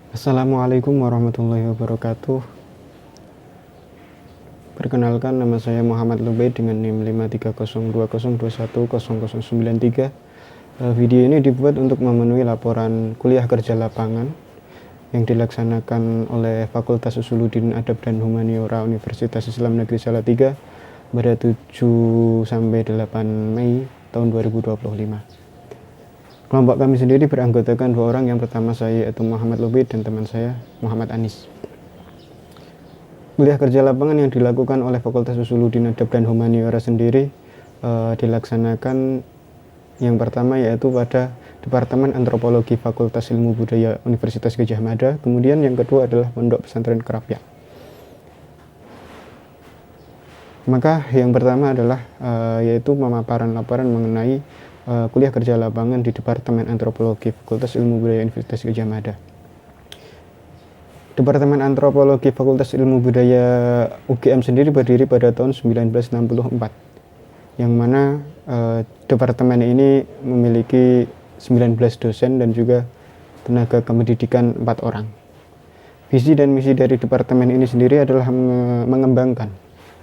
Assalamualaikum warahmatullahi wabarakatuh. Perkenalkan, nama saya Muhammad Lubey dengan NIM 53020210093. Video ini dibuat untuk memenuhi laporan kuliah kerja lapangan yang dilaksanakan oleh Fakultas Usuluddin Adab dan Humaniora Universitas Islam Negeri Salatiga pada 7 sampai 8 Mei tahun 2025. Kelompok kami sendiri beranggotakan 2 orang. Yang pertama saya yaitu Muhammad Lubey dan teman saya Muhammad Anis. Kuliah kerja lapangan yang dilakukan oleh Fakultas Usuluddin Adab dan Humaniora sendiri dilaksanakan yang pertama yaitu pada Departemen Antropologi Fakultas Ilmu Budaya Universitas Gadjah Mada. Kemudian yang kedua adalah Pondok Pesantren Krapyak. Maka yang pertama adalah yaitu pemaparan laporan mengenai kuliah kerja lapangan di Departemen Antropologi Fakultas Ilmu Budaya Universitas Gadjah Mada. Departemen Antropologi Fakultas Ilmu Budaya UGM sendiri berdiri pada tahun 1964, yang mana departemen ini memiliki 19 dosen dan juga tenaga kependidikan 4 orang. Visi dan misi dari departemen ini sendiri adalah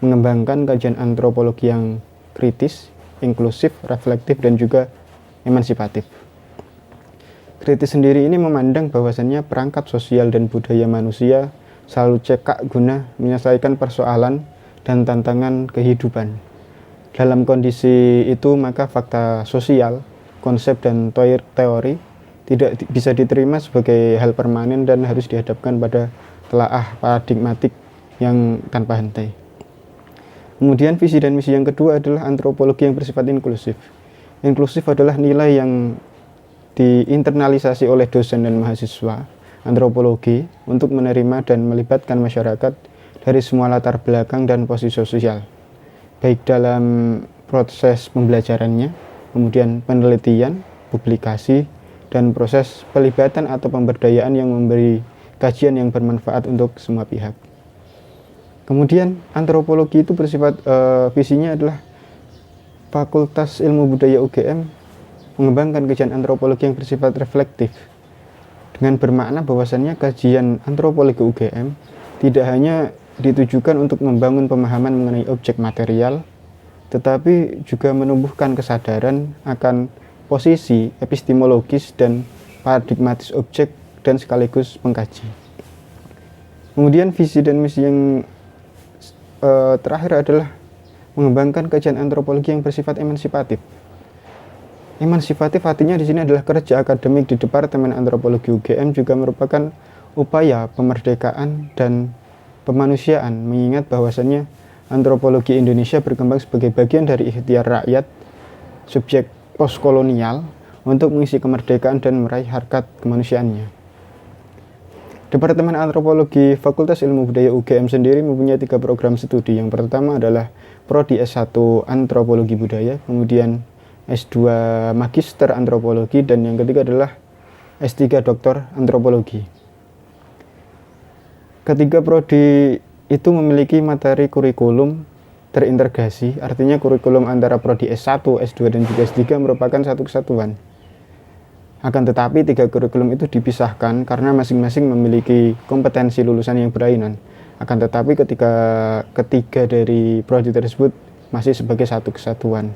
mengembangkan kajian antropologi yang kritis, inklusif, reflektif, dan juga emansipatif. Kritis sendiri ini memandang bahwasannya perangkat sosial dan budaya manusia selalu cekak guna menyelesaikan persoalan dan tantangan kehidupan. Dalam kondisi itu, maka fakta sosial, konsep, dan teori tidak bisa diterima sebagai hal permanen dan harus dihadapkan pada telaah paradigmatik yang tanpa henti. Kemudian visi dan misi yang kedua adalah antropologi yang bersifat inklusif. Inklusif adalah nilai yang diinternalisasi oleh dosen dan mahasiswa antropologi untuk menerima dan melibatkan masyarakat dari semua latar belakang dan posisi sosial, baik dalam proses pembelajarannya, kemudian penelitian, publikasi, dan proses pelibatan atau pemberdayaan yang memberi kajian yang bermanfaat untuk semua pihak. Kemudian antropologi itu bersifat visinya adalah Fakultas Ilmu Budaya UGM mengembangkan kajian antropologi yang bersifat reflektif, dengan bermakna bahwasannya kajian antropologi UGM tidak hanya ditujukan untuk membangun pemahaman mengenai objek material, tetapi juga menumbuhkan kesadaran akan posisi epistemologis dan paradigmatis objek dan sekaligus pengkaji. Kemudian visi dan misi yang terakhir adalah mengembangkan kajian antropologi yang bersifat emansipatif. Emansipatif artinya di sini adalah kerja akademik di Departemen Antropologi UGM juga merupakan upaya pemerdekaan dan pemanusiaan, mengingat bahwasannya antropologi Indonesia berkembang sebagai bagian dari ikhtiar rakyat subjek postkolonial untuk mengisi kemerdekaan dan meraih harkat kemanusiaannya. Departemen Antropologi Fakultas Ilmu Budaya UGM sendiri mempunyai 3 program studi. Yang pertama adalah Prodi S1 Antropologi Budaya, kemudian S2 Magister Antropologi, dan yang ketiga adalah S3 Doktor Antropologi. Ketiga prodi itu memiliki materi kurikulum terintegrasi, artinya kurikulum antara prodi S1, S2, dan juga S3 merupakan satu kesatuan. Akan tetapi 3 kurikulum itu dipisahkan karena masing-masing memiliki kompetensi lulusan yang berlainan. Akan tetapi ketiga dari prodi tersebut masih sebagai satu kesatuan.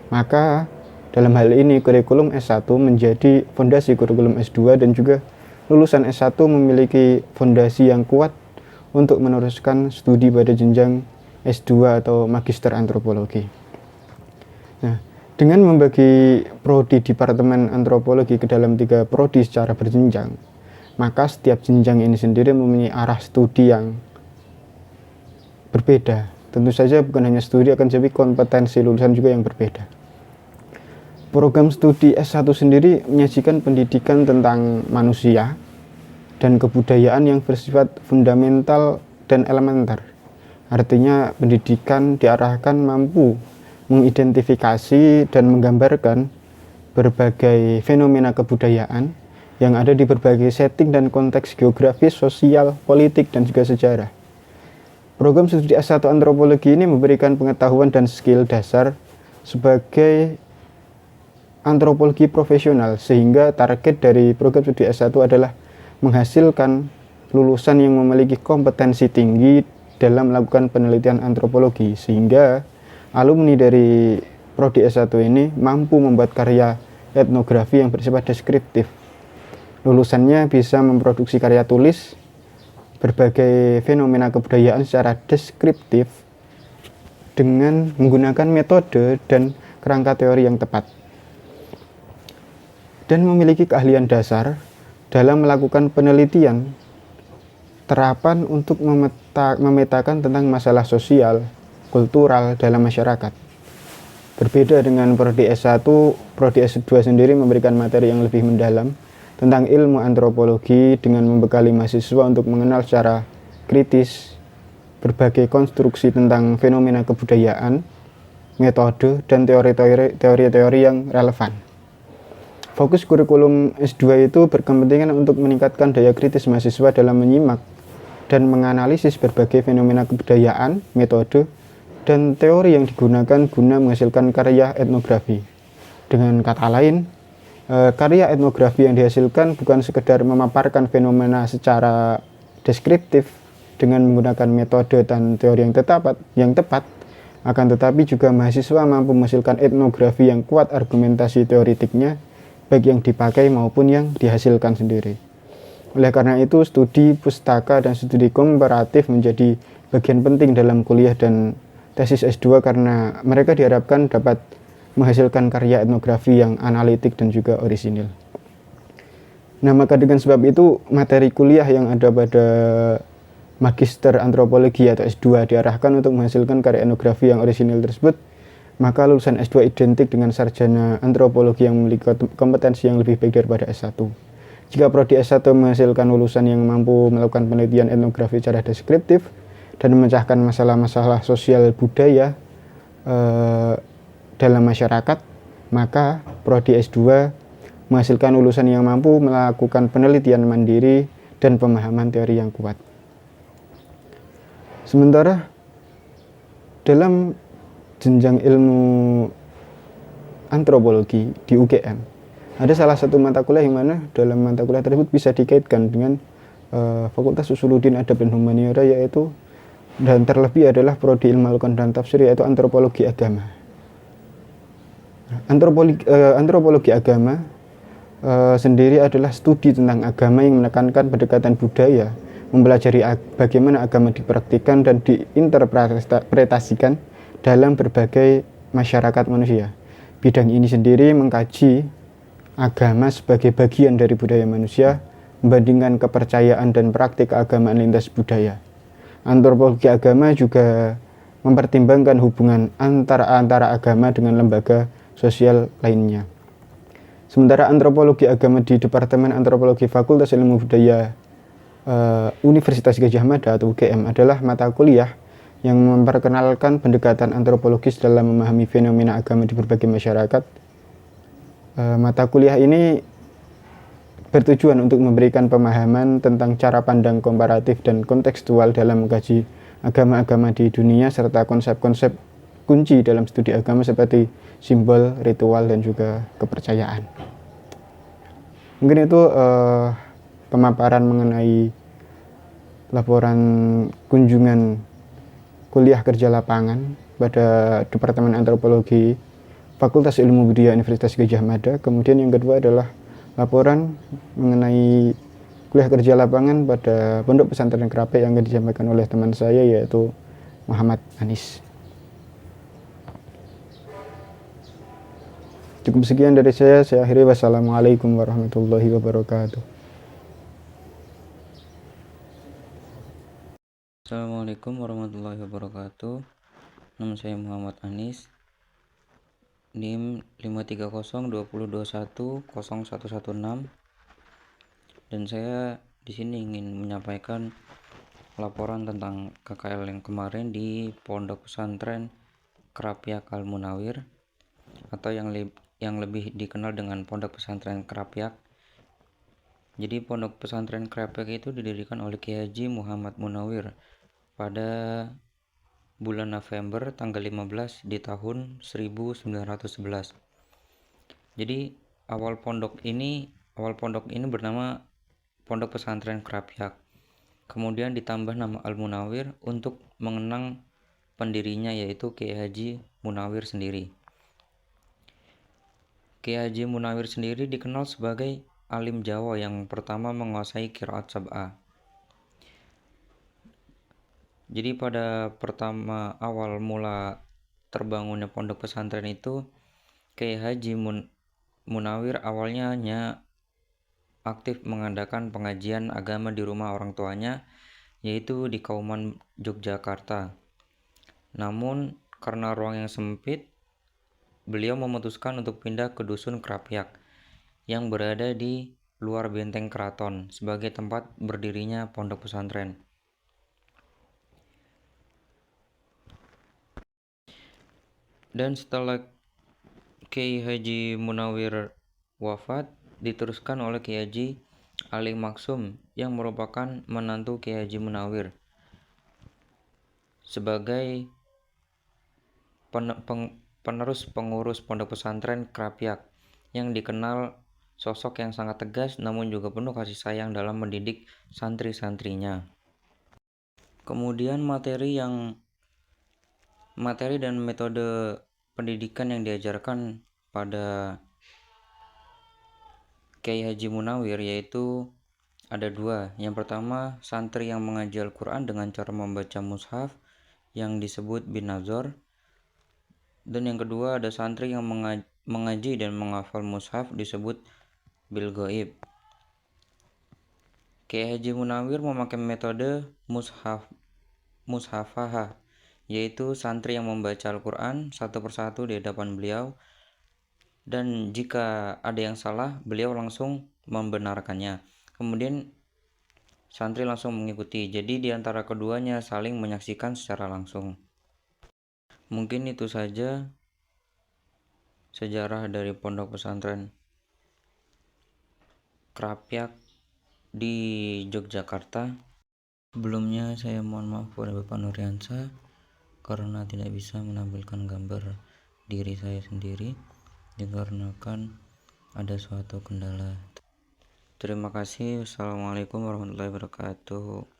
Maka dalam hal ini kurikulum S1 menjadi fondasi kurikulum S2 dan juga lulusan S1 memiliki fondasi yang kuat untuk meneruskan studi pada jenjang S2 atau Magister Antropologi. Nah, dengan membagi prodi Departemen Antropologi ke dalam 3 prodi secara berjenjang, maka setiap jenjang ini sendiri mempunyai arah studi yang berbeda. Tentu saja bukan hanya studi, akan jadi kompetensi lulusan juga yang berbeda. Program studi S1 sendiri menyajikan pendidikan tentang manusia dan kebudayaan yang bersifat fundamental dan elementer. Artinya pendidikan diarahkan mampu mengidentifikasi dan menggambarkan berbagai fenomena kebudayaan yang ada di berbagai setting dan konteks geografis, sosial, politik, dan juga sejarah. Program studi S1 Antropologi ini memberikan pengetahuan dan skill dasar sebagai antropologi profesional, sehingga target dari program studi S1 adalah menghasilkan lulusan yang memiliki kompetensi tinggi dalam melakukan penelitian antropologi, sehingga alumni dari Prodi S1 ini mampu membuat karya etnografi yang bersifat deskriptif. Lulusannya bisa memproduksi karya tulis berbagai fenomena kebudayaan secara deskriptif dengan menggunakan metode dan kerangka teori yang tepat, dan memiliki keahlian dasar dalam melakukan penelitian terapan untuk memetakan tentang masalah sosial, kultural dalam masyarakat. Berbeda dengan Prodi S1, Prodi S2 sendiri memberikan materi yang lebih mendalam tentang ilmu antropologi dengan membekali mahasiswa untuk mengenal secara kritis berbagai konstruksi tentang fenomena kebudayaan, metode, dan teori-teori yang relevan. Fokus kurikulum S2 itu berkepentingan untuk meningkatkan daya kritis mahasiswa dalam menyimak dan menganalisis berbagai fenomena kebudayaan, metode, dan teori yang digunakan guna menghasilkan karya etnografi. Dengan kata lain, karya etnografi yang dihasilkan bukan sekedar memaparkan fenomena secara deskriptif dengan menggunakan metode dan teori yang tepat, akan tetapi juga mahasiswa mampu menghasilkan etnografi yang kuat argumentasi teoritiknya, baik yang dipakai maupun yang dihasilkan sendiri. Oleh karena itu, studi pustaka dan studi komparatif menjadi bagian penting dalam kuliah dan tesis S2 karena mereka diharapkan dapat menghasilkan karya etnografi yang analitik dan juga orisinil. Nah, maka dengan sebab itu materi kuliah yang ada pada Magister Antropologi atau S2 diarahkan untuk menghasilkan karya etnografi yang orisinil tersebut. Maka lulusan S2 identik dengan sarjana antropologi yang memiliki kompetensi yang lebih baik daripada S1. Jika Prodi S1 menghasilkan lulusan yang mampu melakukan penelitian etnografi secara deskriptif dan memecahkan masalah-masalah sosial budaya dalam masyarakat, maka Prodi S2 menghasilkan lulusan yang mampu melakukan penelitian mandiri dan pemahaman teori yang kuat. Sementara dalam jenjang ilmu antropologi di UGM, ada salah satu mata kuliah yang mana dalam mata kuliah tersebut bisa dikaitkan dengan Fakultas Usuluddin Adab dan Humaniora, yaitu dan terlebih adalah Prodi Ilmu Al-Quran dan Tafsir, yaitu antropologi agama. Antropologi agama sendiri adalah studi tentang agama yang menekankan pendekatan budaya, mempelajari bagaimana agama dipraktikkan dan diinterpretasikan dalam berbagai masyarakat manusia. Bidang ini sendiri mengkaji agama sebagai bagian dari budaya manusia, membandingkan kepercayaan dan praktik keagamaan lintas budaya. Antropologi agama juga mempertimbangkan hubungan antara agama dengan lembaga sosial lainnya. Sementara antropologi agama di Departemen Antropologi Fakultas Ilmu Budaya Universitas Gadjah Mada atau UGM adalah mata kuliah yang memperkenalkan pendekatan antropologis dalam memahami fenomena agama di berbagai masyarakat. Mata kuliah ini bertujuan untuk memberikan pemahaman tentang cara pandang komparatif dan kontekstual dalam mengkaji agama-agama di dunia, serta konsep-konsep kunci dalam studi agama seperti simbol, ritual, dan juga kepercayaan. Mungkin itu pemaparan mengenai laporan kunjungan kuliah kerja lapangan pada Departemen Antropologi Fakultas Ilmu Budaya Universitas Gadjah Mada. Kemudian yang kedua adalah laporan mengenai kuliah kerja lapangan pada Pondok Pesantren Krapek yang akan disampaikan oleh teman saya, yaitu Muhammad Anis. Cukup sekian dari saya akhiri. Wassalamualaikum warahmatullahi wabarakatuh. Assalamualaikum warahmatullahi wabarakatuh. Nama saya Muhammad Anis, NIM 53020210116, dan saya di sini ingin menyampaikan laporan tentang KKL yang kemarin di Pondok Pesantren Krapyak Al Munawir, atau yang lebih dikenal dengan Pondok Pesantren Krapyak. Jadi Pondok Pesantren Krapyak itu didirikan oleh Kiai Haji Muhammad Munawir pada bulan November tanggal 15 di tahun 1911. Jadi awal pondok ini bernama Pondok Pesantren Krapyak. Kemudian ditambah nama Al-Munawir untuk mengenang pendirinya, yaitu Kiai Haji Munawir sendiri. Kiai Haji Munawir sendiri dikenal sebagai alim Jawa yang pertama menguasai qiraat sab'ah. Jadi pada pertama awal mula terbangunnya pondok pesantren itu, Kiai Haji Munawir awalnya hanya aktif mengadakan pengajian agama di rumah orang tuanya, yaitu di Kauman Yogyakarta. Namun karena ruang yang sempit, beliau memutuskan untuk pindah ke dusun Krapyak yang berada di luar benteng keraton sebagai tempat berdirinya pondok pesantren. Dan setelah Kiai Haji Munawir wafat, diteruskan oleh Kiai Haji Ali Maksum yang merupakan menantu Kiai Haji Munawir sebagai penerus pengurus pondok pesantren Krapyak, yang dikenal sosok yang sangat tegas namun juga penuh kasih sayang dalam mendidik santri-santrinya. Kemudian materi dan metode pendidikan yang diajarkan pada Kiai Haji Munawir yaitu ada dua. Yang pertama, santri yang mengaji Al-Quran dengan cara membaca mushaf yang disebut bin nazor. Dan yang kedua, ada santri yang mengaji dan menghafal mushaf disebut bil ghaib. Kiai Haji Munawir memakai metode mushafahah, yaitu santri yang membaca Al-Quran satu persatu di hadapan beliau, dan jika ada yang salah beliau langsung membenarkannya. Kemudian santri langsung mengikuti. Jadi di antara keduanya saling menyaksikan secara langsung. Mungkin itu saja sejarah dari pondok pesantren Krapyak di Yogyakarta. Sebelumnya saya mohon maaf kepada Bapak Nuriansa karena tidak bisa menampilkan gambar diri saya sendiri dikarenakan ada suatu kendala. Terima kasih. Wassalamualaikum warahmatullahi wabarakatuh.